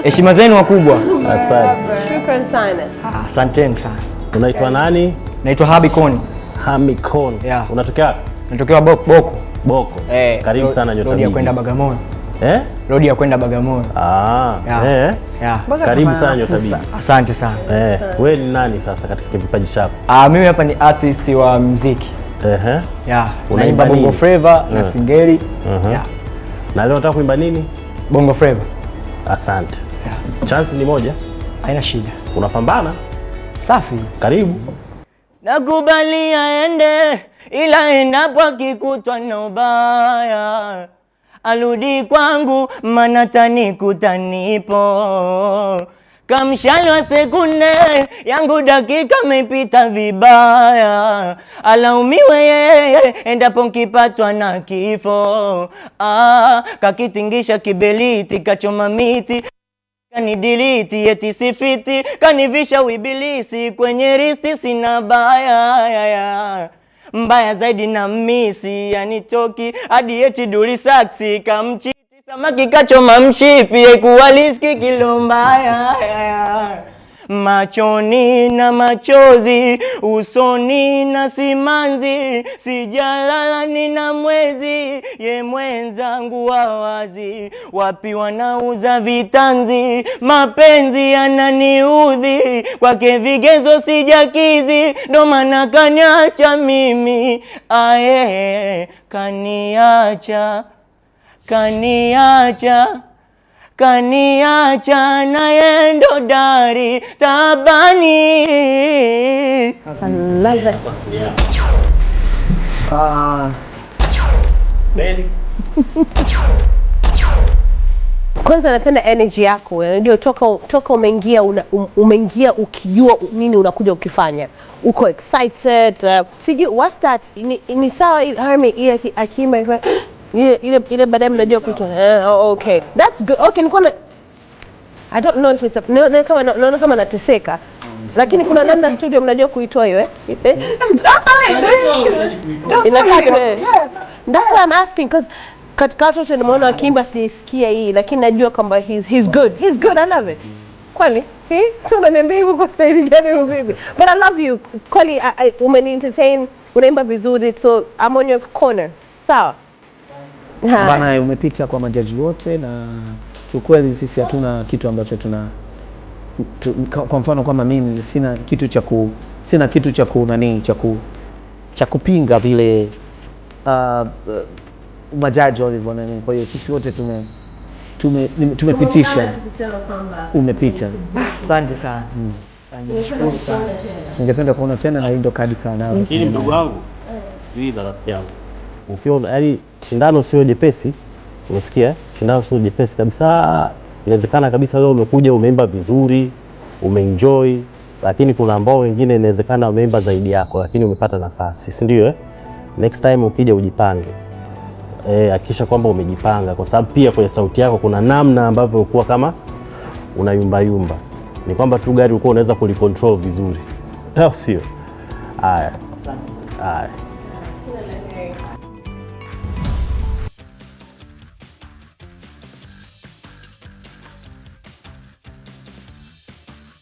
Heshima zenu wakubwa. Asante. Shukrani sana. Asanteni sana. Unaitwa nani? Naitwa Habikon. Hamikon. Yeah. Unatokea wapi? Natokea Boko. Boko. Karibu sana Nyota. Road ya kwenda Bagamoyo. Road ya kwenda Bagamoyo. Yeah. Karibu sana Nyota B. Asante sana. Wewe ni nani sasa katika kipaji chako? Mimi hapa ni artist wa muziki. Unaimba Bongo Flava na Singeli. Na leo unataka kuimba nini? Bongo Flava. Asante. Chance ni moja. Haina shida. Unapambana? Safi. Karibu. Nakubali aende, ila endapo akikutwa na ubaya arudi kwangu, maana tanikuta nipo. Kamshale wa sekunde yangu dakika mepita vibaya, alaumiwe yeye endapo nkipatwa na kifo. Kakitingisha kibeliti kachoma miti, kanidiliti eti sifiti, kanivisha wibilisi kwenye risti sina baya. Mbaya zaidi na misi yanitoki hadi eti duli saksi kamchiti, samaki kachoma mshipi kuwaliski kilo mbaya. Machoni na machozi, usoni na simanzi, sijalala nina mwezi, ye mwenzangu wawazi, wapi wanauza vitanzi, mapenzi yananiudhi, kwake vigezo sijakizi, ndo maana kaniacha mimi, kaniacha na yendo dari tabani. Kwanza napenda energy yako. Unajua toka umeingia ukijua nini unakuja ukifanya. Uko excited. Sijui what's that? Ni sawa Harmy ile akimba ile baadaye mnajua kuitwa okay, that's good. Okay, I don't know if it's naona kama nateseka, lakini kuna namna studio mnajua kuitoa hiyo That's why I'm asking, because katika watu nimeona akimba sijasikia hii, lakini najua kwamba he's good, I love it. Kweli so unaniambia hivyo kwa style gani vipi? But I love you kweli, umeni entertain, unaimba vizuri, so I'm on your corner. Sawa bana, umepita kwa majaji wote, na ukweli sisi hatuna kitu ambacho kwa mfano kama mimi sina kitu cha kupinga vile majaji walivyo nani. Kwa hiyo sisi wote tumepitisha. Umepita. Asante sana. Nashukuru sana. Ningependa kuona tena na hii ndo kadi kana. Lakini ndugu wangu, sikiliza rafiki yangu. Ukiona yaani shindano sio jepesi, unasikia? Shindano sio jepesi kabisa. Inawezekana kabisa wewe umekuja umeimba vizuri, umeenjoy, lakini kuna ambao wengine inawezekana wameimba zaidi yako lakini umepata nafasi, si ndio Next time ukija ujipange. Hakikisha kwamba umejipanga, kwa sababu pia kwenye sauti yako kuna namna ambavyo ukua kama unayumba yumba. Ni kwamba tu gari uko unaweza kulicontrol vizuri. Sio? Haya. Asante. Haya.